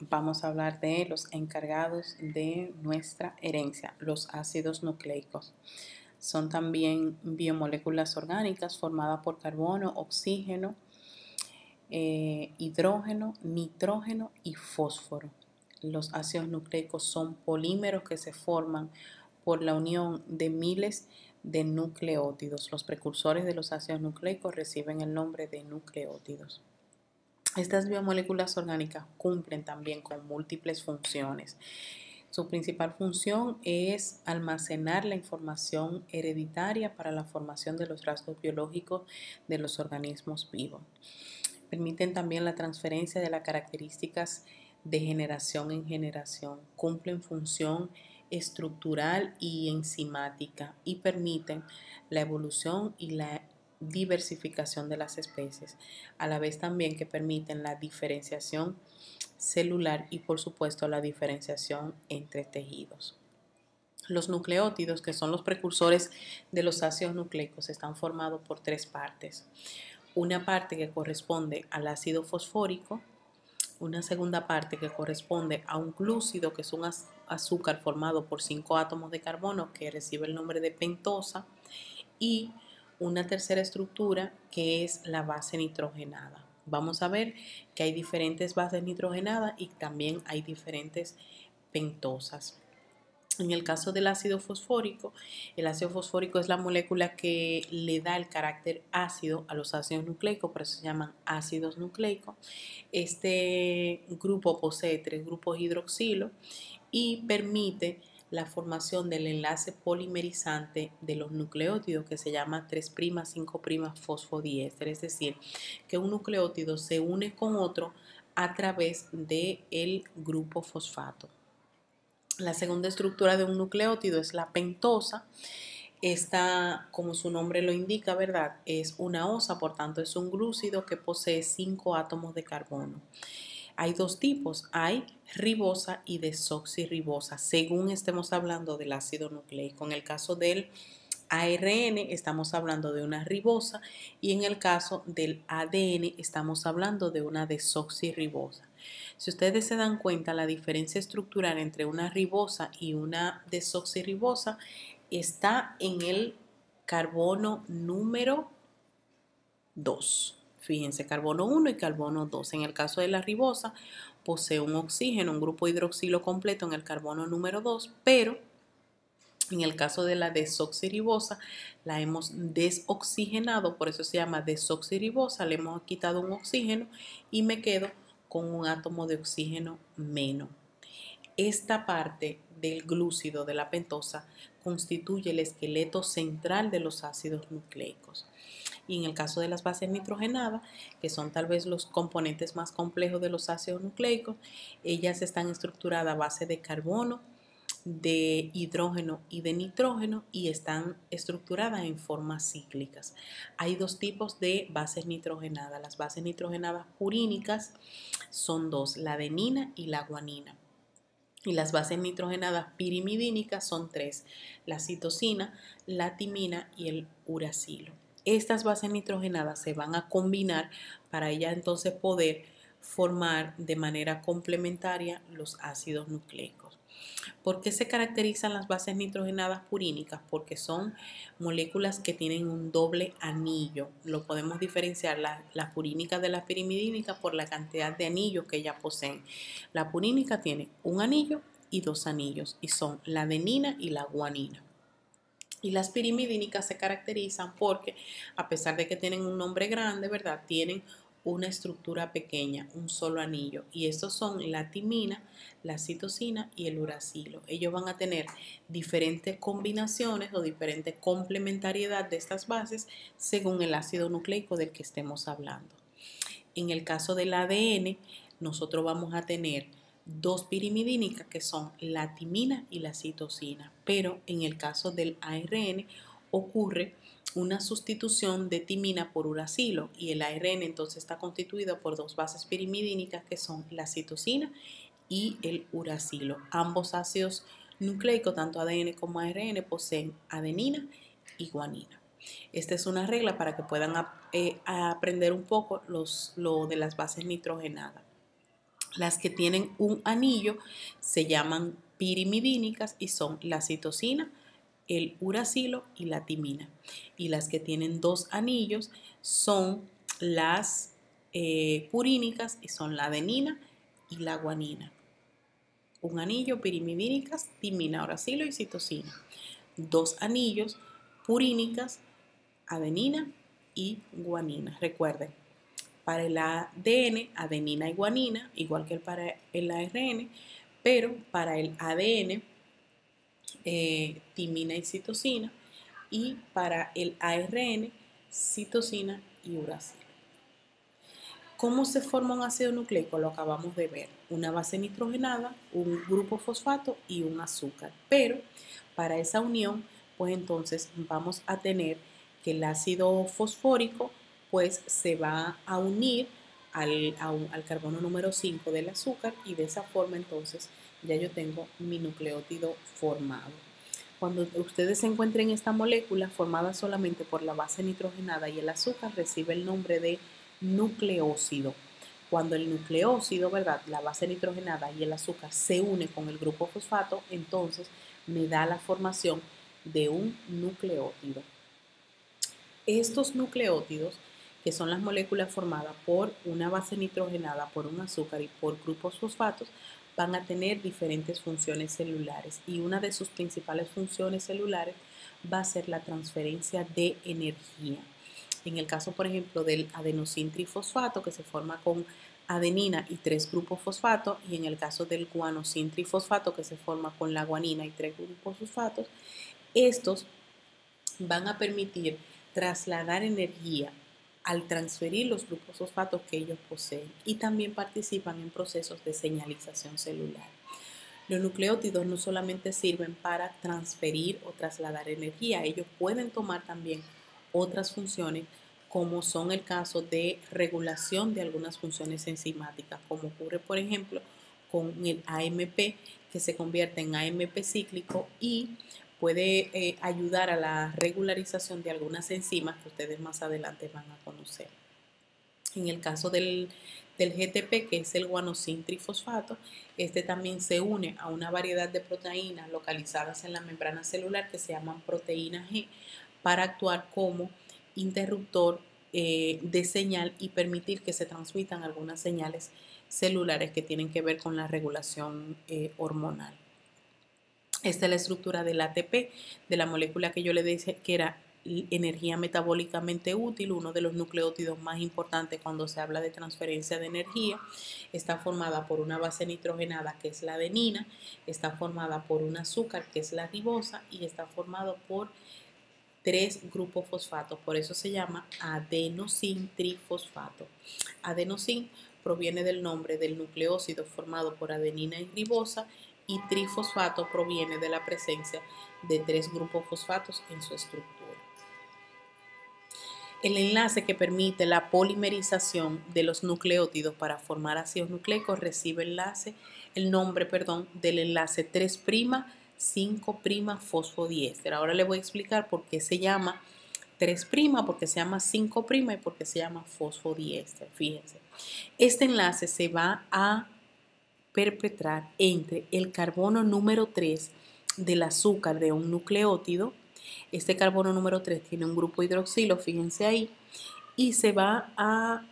Vamos a hablar de los encargados de nuestra herencia, los ácidos nucleicos. Son también biomoléculas orgánicas formadas por carbono, oxígeno, hidrógeno, nitrógeno y fósforo. Los ácidos nucleicos son polímeros que se forman por la unión de miles de nucleótidos. Los precursores de los ácidos nucleicos reciben el nombre de nucleótidos. Estas biomoléculas orgánicas cumplen también con múltiples funciones. Su principal función es almacenar la información hereditaria para la formación de los rasgos biológicos de los organismos vivos. Permiten también la transferencia de las características de generación en generación. Cumplen función estructural y enzimática y permiten la evolución y la diversificación de las especies, a la vez también que permiten la diferenciación celular y por supuesto la diferenciación entre tejidos. Los nucleótidos, que son los precursores de los ácidos nucleicos, están formados por tres partes. Una parte que corresponde al ácido fosfórico, una segunda parte que corresponde a un glúcido, que es un azúcar formado por 5 átomos de carbono que recibe el nombre de pentosa, y una tercera estructura que es la base nitrogenada. Vamos a ver que hay diferentes bases nitrogenadas y también hay diferentes pentosas. En el caso del ácido fosfórico, el ácido fosfórico es la molécula que le da el carácter ácido a los ácidos nucleicos, por eso se llaman ácidos nucleicos. Este grupo posee 3 grupos hidroxilo y permite la formación del enlace polimerizante de los nucleótidos que se llama 3'5' fosfodiéster, es decir, que un nucleótido se une con otro a través del grupo fosfato. La segunda estructura de un nucleótido es la pentosa. Esta, como su nombre lo indica, ¿verdad? Es una osa, por tanto es un glúcido que posee 5 átomos de carbono. Hay dos tipos, hay ribosa y desoxirribosa, según estemos hablando del ácido nucleico. En el caso del ARN estamos hablando de una ribosa y en el caso del ADN estamos hablando de una desoxirribosa. Si ustedes se dan cuenta, la diferencia estructural entre una ribosa y una desoxirribosa está en el carbono número 2. Fíjense, carbono 1 y carbono 2. En el caso de la ribosa, posee un oxígeno, un grupo hidroxilo completo en el carbono número 2, pero en el caso de la desoxirribosa, la hemos desoxigenado, por eso se llama desoxirribosa, le hemos quitado un oxígeno y me quedo con un átomo de oxígeno menos. Esta parte del glúcido de la pentosa constituye el esqueleto central de los ácidos nucleicos. Y en el caso de las bases nitrogenadas, que son tal vez los componentes más complejos de los ácidos nucleicos, ellas están estructuradas a base de carbono, de hidrógeno y de nitrógeno y están estructuradas en formas cíclicas. Hay dos tipos de bases nitrogenadas. Las bases nitrogenadas purínicas son dos, la adenina y la guanina. Y las bases nitrogenadas pirimidínicas son 3, la citosina, la timina y el uracilo. Estas bases nitrogenadas se van a combinar para ellas entonces poder formar de manera complementaria los ácidos nucleicos. ¿Por qué se caracterizan las bases nitrogenadas purínicas? Porque son moléculas que tienen un doble anillo. Lo podemos diferenciar las purínicas de las pirimidínicas por la cantidad de anillos que ellas poseen. La purínica tiene un anillo y 2 anillos y son la adenina y la guanina. Y las pirimidínicas se caracterizan porque, a pesar de que tienen un nombre grande, ¿verdad?, tienen una estructura pequeña, un solo anillo. Y estos son la timina, la citosina y el uracilo. Ellos van a tener diferentes combinaciones o diferente complementariedad de estas bases según el ácido nucleico del que estemos hablando. En el caso del ADN, nosotros vamos a tener 2 pirimidínicas que son la timina y la citosina, pero en el caso del ARN ocurre una sustitución de timina por uracilo y el ARN entonces está constituido por 2 bases pirimidínicas que son la citosina y el uracilo. Ambos ácidos nucleicos, tanto ADN como ARN, poseen adenina y guanina. Esta es una regla para que puedan aprender un poco lo de las bases nitrogenadas. Las que tienen un anillo se llaman pirimidínicas y son la citosina, el uracilo y la timina. Y las que tienen dos anillos son las purínicas y son la adenina y la guanina. Un anillo, pirimidínicas, timina, uracilo y citosina. Dos anillos, purínicas, adenina y guanina. Recuerden, para el ADN, adenina y guanina, igual que para el ARN, pero para el ADN, timina y citosina, y para el ARN, citosina y uracilo. ¿Cómo se forma un ácido nucleico? Lo acabamos de ver. Una base nitrogenada, un grupo fosfato y un azúcar. Pero para esa unión, pues entonces vamos a tener que el ácido fosfórico pues se va a unir al carbono número 5 del azúcar y de esa forma entonces ya yo tengo mi nucleótido formado. Cuando ustedes encuentren esta molécula formada solamente por la base nitrogenada y el azúcar, recibe el nombre de nucleócido. Cuando el nucleócido, ¿verdad?, la base nitrogenada y el azúcar se une con el grupo fosfato, entonces me da la formación de un nucleótido. Estos nucleótidos, que son las moléculas formadas por una base nitrogenada, por un azúcar y por grupos fosfatos, van a tener diferentes funciones celulares y una de sus principales funciones celulares va a ser la transferencia de energía. En el caso, por ejemplo, del adenosín trifosfato, que se forma con adenina y 3 grupos fosfato, y en el caso del guanosín trifosfato, que se forma con la guanina y 3 grupos fosfatos, estos van a permitir trasladar energía al transferir los grupos fosfatos que ellos poseen y también participan en procesos de señalización celular. Los nucleótidos no solamente sirven para transferir o trasladar energía, ellos pueden tomar también otras funciones como son el caso de regulación de algunas funciones enzimáticas, como ocurre por ejemplo con el AMP, que se convierte en AMP cíclico y puede ayudar a la regularización de algunas enzimas que ustedes más adelante van a conocer. En el caso del GTP, que es el guanosín trifosfato, este también se une a una variedad de proteínas localizadas en la membrana celular que se llaman proteína G para actuar como interruptor de señal y permitir que se transmitan algunas señales celulares que tienen que ver con la regulación hormonal. Esta es la estructura del ATP, de la molécula que yo le dije que era energía metabólicamente útil, uno de los nucleótidos más importantes cuando se habla de transferencia de energía. Está formada por una base nitrogenada que es la adenina, está formada por un azúcar que es la ribosa y está formado por 3 grupos fosfatos, por eso se llama adenosín trifosfato. Adenosín proviene del nombre del nucleócido formado por adenina y ribosa y trifosfato proviene de la presencia de 3 grupos fosfatos en su estructura. El enlace que permite la polimerización de los nucleótidos para formar ácidos nucleicos recibe el nombre del enlace 3' 5' fosfodiéster. Ahora le voy a explicar por qué se llama 3', porque se llama 5' y porque se llama fosfodiéster. Fíjense, este enlace se va a perpetrar entre el carbono número 3 del azúcar de un nucleótido. Este carbono número 3 tiene un grupo hidroxilo, fíjense ahí, y se va a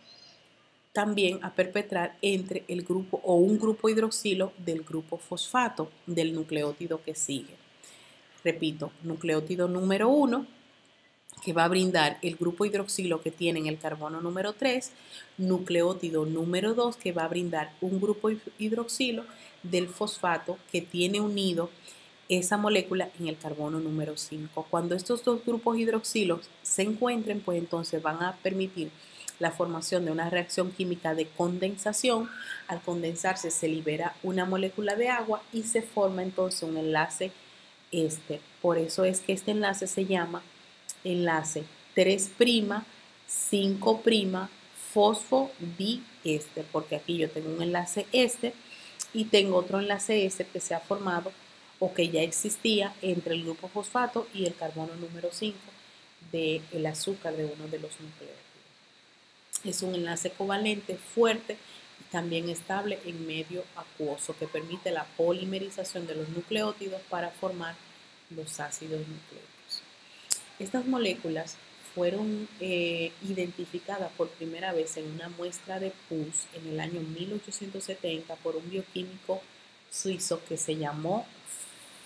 también a perpetrar entre el grupo o un grupo hidroxilo del grupo fosfato del nucleótido que sigue. Repito, nucleótido número 1 que va a brindar el grupo hidroxilo que tiene en el carbono número 3, nucleótido número 2 que va a brindar un grupo hidroxilo del fosfato que tiene unido esa molécula en el carbono número 5. Cuando estos dos grupos hidroxilos se encuentren, pues entonces van a permitir la formación de una reacción química de condensación. Al condensarse se libera una molécula de agua y se forma entonces un enlace éster. Por eso es que este enlace se llama enlace 3', 5' fosfodiéster, porque aquí yo tengo un enlace éster y tengo otro enlace éster que se ha formado o que ya existía entre el grupo fosfato y el carbono número 5 del azúcar de uno de los nucleótidos. Es un enlace covalente fuerte también estable en medio acuoso, que permite la polimerización de los nucleótidos para formar los ácidos nucleicos. Estas moléculas fueron identificadas por primera vez en una muestra de pus en el año 1870 por un bioquímico suizo que se llamó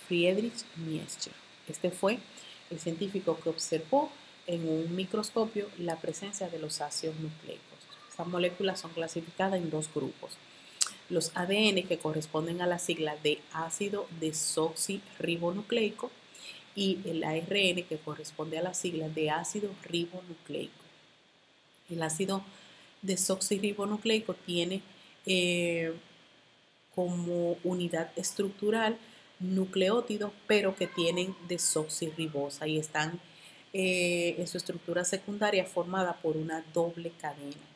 Friedrich Miescher. Este fue el científico que observó en un microscopio la presencia de los ácidos nucleicos. Estas moléculas son clasificadas en dos grupos. Los ADN, que corresponden a la sigla de ácido desoxirribonucleico, y el ARN, que corresponde a la sigla de ácido ribonucleico. El ácido desoxirribonucleico tiene como unidad estructural nucleótidos, pero que tienen desoxirribosa y están en su estructura secundaria formada por una doble cadena.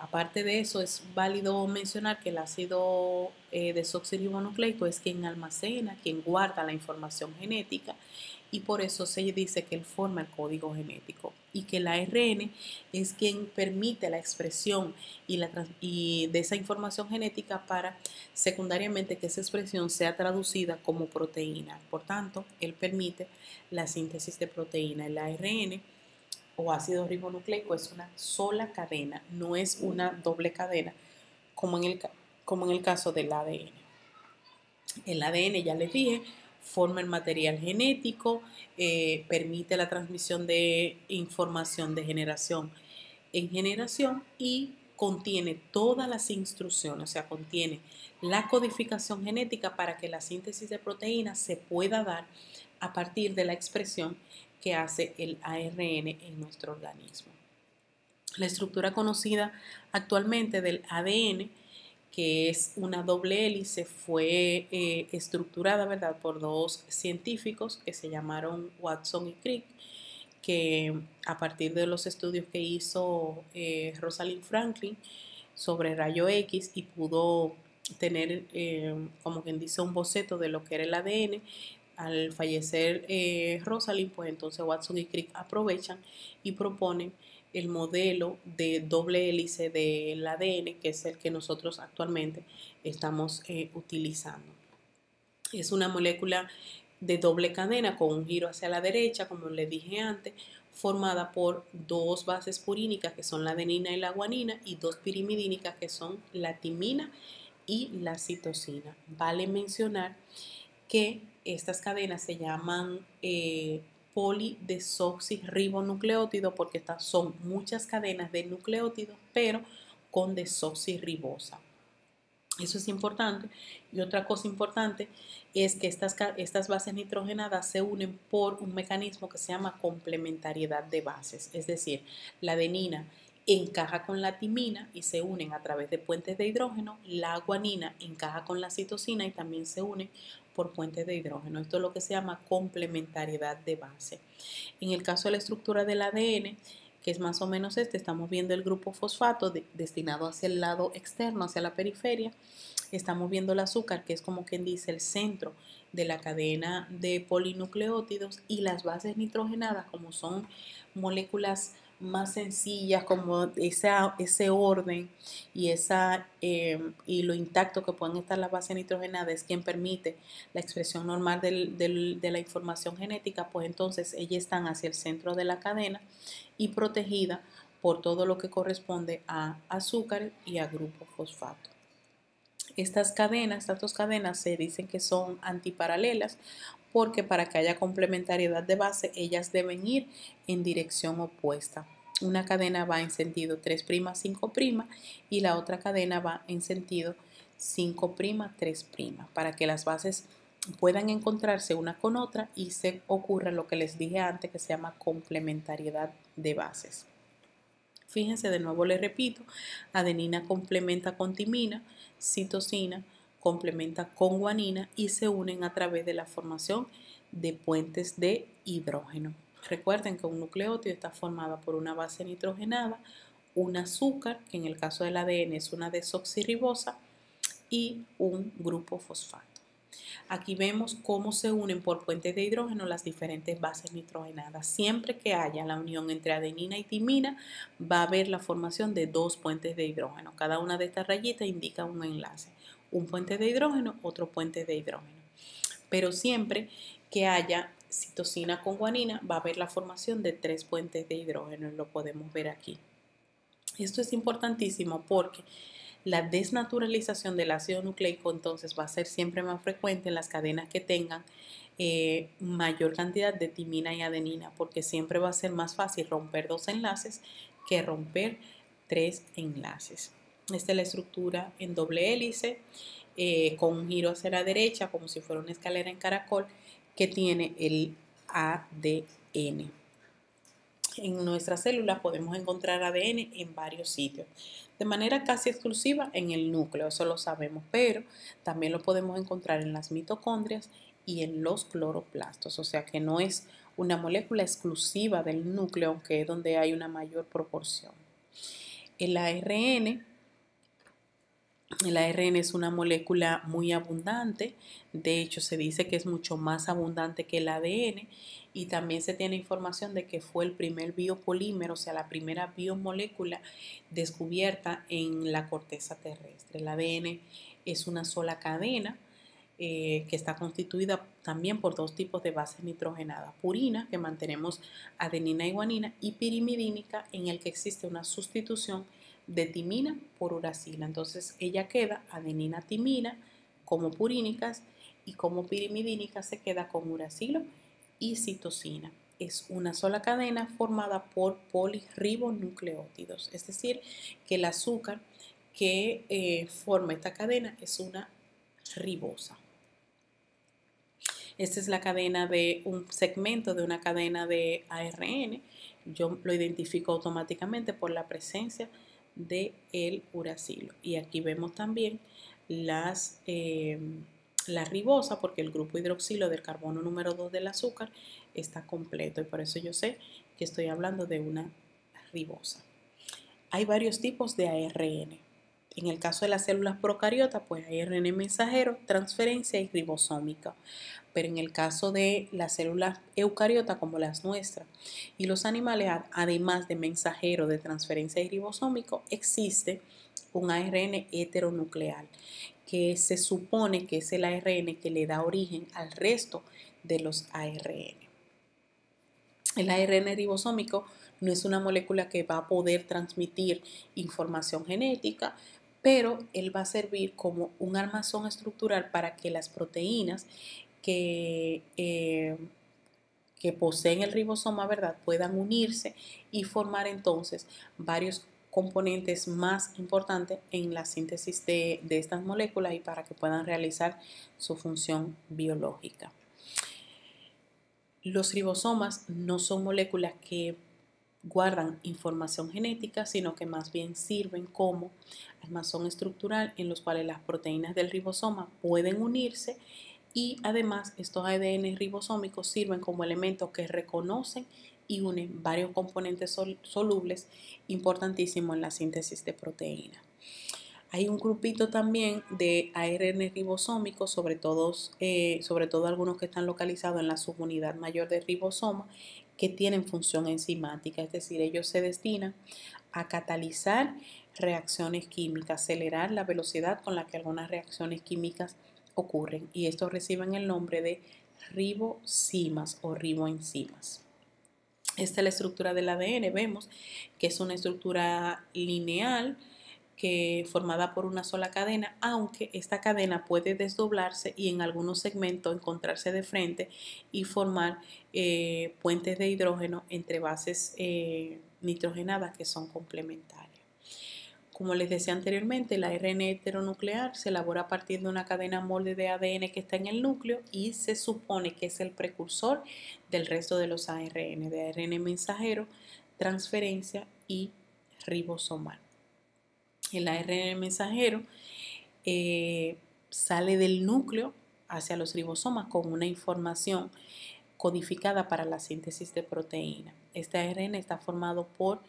Aparte de eso, es válido mencionar que el ácido desoxirribonucleico es quien almacena, quien guarda la información genética, y por eso se dice que él forma el código genético, y que el ARN es quien permite la expresión y de esa información genética para secundariamente que esa expresión sea traducida como proteína. Por tanto, él permite la síntesis de proteína. El ARN o ácido ribonucleico es una sola cadena, no es una doble cadena como en el caso del ADN. El ADN, ya les dije, forma el material genético, permite la transmisión de información de generación en generación y contiene todas las instrucciones, o sea, contiene la codificación genética para que la síntesis de proteínas se pueda dar a partir de la expresión que hace el ARN en nuestro organismo. La estructura conocida actualmente del ADN, que es una doble hélice, fue estructurada, ¿verdad?, por dos científicos que se llamaron Watson y Crick, que a partir de los estudios que hizo Rosalind Franklin sobre rayo X y pudo tener, como quien dice, un boceto de lo que era el ADN. Al fallecer Rosalind, pues entonces Watson y Crick aprovechan y proponen el modelo de doble hélice del ADN, que es el que nosotros actualmente estamos utilizando. Es una molécula de doble cadena con un giro hacia la derecha, como les dije antes, formada por dos bases purínicas, que son la adenina y la guanina, y dos pirimidínicas, que son la timina y la citosina. Vale mencionar que estas cadenas se llaman polidesoxirribonucleótidos porque estas son muchas cadenas de nucleótidos, pero con desoxirribosa. Eso es importante. Y otra cosa importante es que estas bases nitrogenadas se unen por un mecanismo que se llama complementariedad de bases. Es decir, la adenina encaja con la timina y se unen a través de puentes de hidrógeno. La guanina encaja con la citosina y también se unen por puentes de hidrógeno. Esto es lo que se llama complementariedad de base. En el caso de la estructura del ADN, que es más o menos estamos viendo el grupo fosfato destinado hacia el lado externo, hacia la periferia. Estamos viendo el azúcar, que es como quien dice el centro de la cadena de polinucleótidos, y las bases nitrogenadas, como son moléculas más sencillas, como ese orden y lo intacto que pueden estar las bases nitrogenadas, es quien permite la expresión normal de la información genética. Pues entonces ellas están hacia el centro de la cadena y protegida por todo lo que corresponde a azúcar y a grupo fosfato. Estas dos cadenas se dicen que son antiparalelas porque para que haya complementariedad de base, ellas deben ir en dirección opuesta. Una cadena va en sentido 3', 5' y la otra cadena va en sentido 5', 3', para que las bases puedan encontrarse una con otra y se ocurra lo que les dije antes, que se llama complementariedad de bases. Fíjense, de nuevo les repito, adenina complementa con timina, citosina complementa con guanina y se unen a través de la formación de puentes de hidrógeno. Recuerden que un nucleótido está formado por una base nitrogenada, un azúcar, que en el caso del ADN es una desoxirribosa, y un grupo fosfato. Aquí vemos cómo se unen por puentes de hidrógeno las diferentes bases nitrogenadas. Siempre que haya la unión entre adenina y timina, va a haber la formación de dos puentes de hidrógeno. Cada una de estas rayitas indica un enlace. Un puente de hidrógeno, otro puente de hidrógeno. Pero siempre que haya citosina con guanina, va a haber la formación de tres puentes de hidrógeno. Lo podemos ver aquí. Esto es importantísimo porque la desnaturalización del ácido nucleico entonces va a ser siempre más frecuente en las cadenas que tengan mayor cantidad de timina y adenina, porque siempre va a ser más fácil romper dos enlaces que romper tres enlaces. Esta es la estructura en doble hélice con un giro hacia la derecha como si fuera una escalera en caracol que tiene el ADN. En nuestras células podemos encontrar ADN en varios sitios, de manera casi exclusiva en el núcleo, eso lo sabemos, pero también lo podemos encontrar en las mitocondrias y en los cloroplastos, o sea que no es una molécula exclusiva del núcleo, aunque es donde hay una mayor proporción. El ARN es una molécula muy abundante, de hecho se dice que es mucho más abundante que el ADN y también se tiene información de que fue el primer biopolímero, o sea, la primera biomolécula descubierta en la corteza terrestre. El ADN es una sola cadena que está constituida también por dos tipos de bases nitrogenadas, purina, que mantenemos adenina y guanina, y pirimidínica, en el que existe una sustitución de timina por uracila. Entonces ella queda adenina-timina como purínicas y como pirimidínica se queda con uracilo y citosina. Es una sola cadena formada por polirribonucleótidos, es decir, que el azúcar que forma esta cadena es una ribosa. Esta es la cadena de un segmento de una cadena de ARN. Yo lo identifico automáticamente por la presencia del uracilo. Y aquí vemos también la ribosa, porque el grupo hidroxilo del carbono número 2 del azúcar está completo y por eso yo sé que estoy hablando de una ribosa. Hay varios tipos de ARN. En el caso de las células procariotas, pues hay ARN mensajero, transferencia y ribosómica. Pero en el caso de las células eucariotas como las nuestras y los animales, además de mensajero, de transferencia y ribosómico, existe un ARN heteronuclear, que se supone que es el ARN que le da origen al resto de los ARN. El ARN ribosómico no es una molécula que va a poder transmitir información genética, pero él va a servir como un armazón estructural para que las proteínas que poseen el ribosoma, ¿verdad?, puedan unirse y formar entonces varios componentes más importantes en la síntesis de estas moléculas y para que puedan realizar su función biológica. Los ribosomas no son moléculas que guardan información genética, sino que más bien sirven como armazón estructural en los cuales las proteínas del ribosoma pueden unirse y además estos ADN ribosómicos sirven como elementos que reconocen y unen varios componentes solubles importantísimos en la síntesis de proteínas. Hay un grupito también de ARN ribosómicos, sobre todo algunos que están localizados en la subunidad mayor del ribosoma, que tienen función enzimática, es decir, ellos se destinan a catalizar reacciones químicas, acelerar la velocidad con la que algunas reacciones químicas ocurren, y estos reciben el nombre de ribosimas o riboenzimas. Esta es la estructura del ADN. Vemos que es una estructura lineal formada por una sola cadena, aunque esta cadena puede desdoblarse y en algunos segmentos encontrarse de frente y formar puentes de hidrógeno entre bases nitrogenadas que son complementarias. Como les decía anteriormente, el ARN heteronuclear se elabora a partir de una cadena molde de ADN que está en el núcleo y se supone que es el precursor del resto de los ARN, de ARN mensajero, transferencia y ribosomal. El ARN mensajero sale del núcleo hacia los ribosomas con una información codificada para la síntesis de proteína. Este ARN está formado por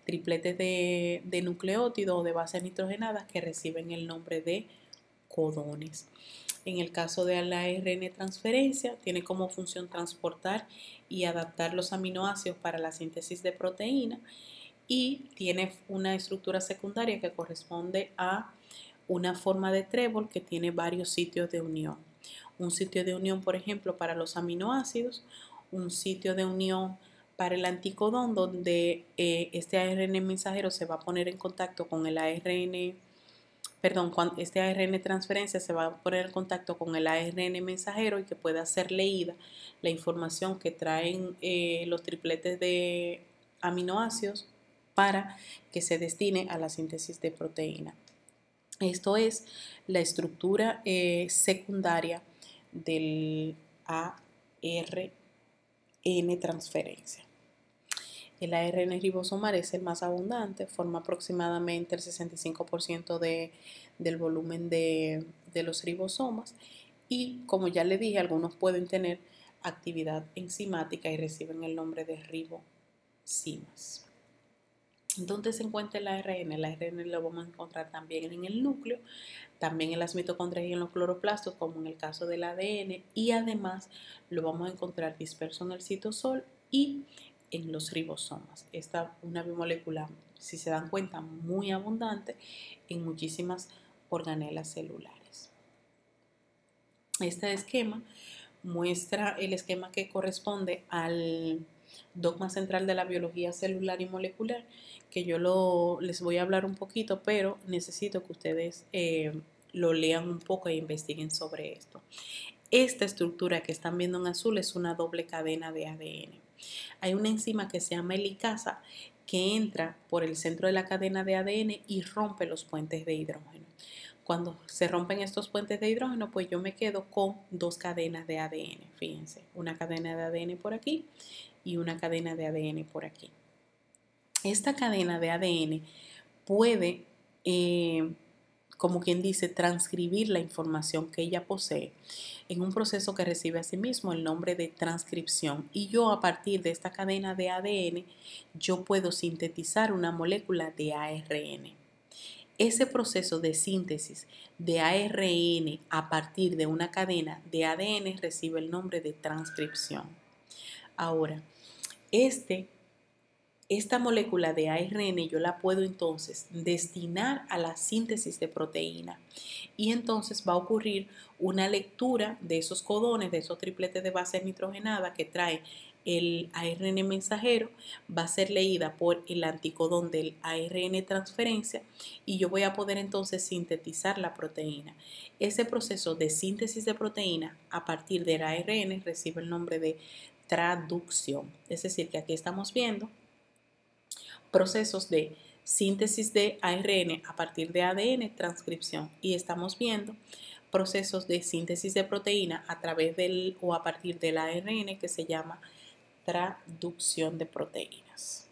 tripletes de nucleótidos o de bases nitrogenadas que reciben el nombre de codones. En el caso de la ARN transferencia, tiene como función transportar y adaptar los aminoácidos para la síntesis de proteína y tiene una estructura secundaria que corresponde a una forma de trébol que tiene varios sitios de unión. Un sitio de unión, por ejemplo, para los aminoácidos, un sitio de unión para el anticodón, donde este ARN mensajero se va a poner en contacto con el ARN, perdón, cuando este ARN transferencia se va a poner en contacto con el ARN mensajero y que pueda ser leída la información que traen los tripletes de aminoácidos para que se destine a la síntesis de proteína. Esto es la estructura secundaria del ARN transferencia. El ARN ribosomal es el más abundante, forma aproximadamente el 65% del volumen de los ribosomas y, como ya le dije, algunos pueden tener actividad enzimática y reciben el nombre de ribosimas. ¿Dónde se encuentra el ARN? El ARN lo vamos a encontrar también en el núcleo, también en las mitocondrias y en los cloroplastos, como en el caso del ADN, y además lo vamos a encontrar disperso en el citosol y en los ribosomas. Esta es una bimolécula, si se dan cuenta, muy abundante en muchísimas organelas celulares. Este esquema muestra el esquema que corresponde al dogma central de la biología celular y molecular, que yo les voy a hablar un poquito, pero necesito que ustedes lo lean un poco e investiguen sobre esto. Esta estructura que están viendo en azul es una doble cadena de ADN. Hay una enzima que se llama helicasa que entra por el centro de la cadena de ADN y rompe los puentes de hidrógeno. Cuando se rompen estos puentes de hidrógeno, pues yo me quedo con dos cadenas de ADN. Fíjense, una cadena de ADN por aquí y una cadena de ADN por aquí. Esta cadena de ADN puede, como quien dice, transcribir la información que ella posee en un proceso que recibe a sí mismo el nombre de transcripción. Y yo, a partir de esta cadena de ADN, yo puedo sintetizar una molécula de ARN. Ese proceso de síntesis de ARN a partir de una cadena de ADN recibe el nombre de transcripción. Ahora, esta molécula de ARN yo la puedo entonces destinar a la síntesis de proteína y entonces va a ocurrir una lectura de esos codones, de esos tripletes de base nitrogenada que trae el ARN mensajero, va a ser leída por el anticodón del ARN transferencia y yo voy a poder entonces sintetizar la proteína. Ese proceso de síntesis de proteína a partir del ARN recibe el nombre de traducción. Es decir, que aquí estamos viendo procesos de síntesis de ARN a partir de ADN, transcripción, y estamos viendo procesos de síntesis de proteína a través del o a partir del ARN que se llama traducción de proteínas.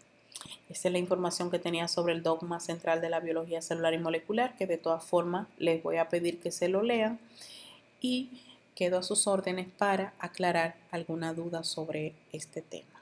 Esta es la información que tenía sobre el dogma central de la biología celular y molecular, que de todas formas les voy a pedir que se lo lean y quedo a sus órdenes para aclarar alguna duda sobre este tema.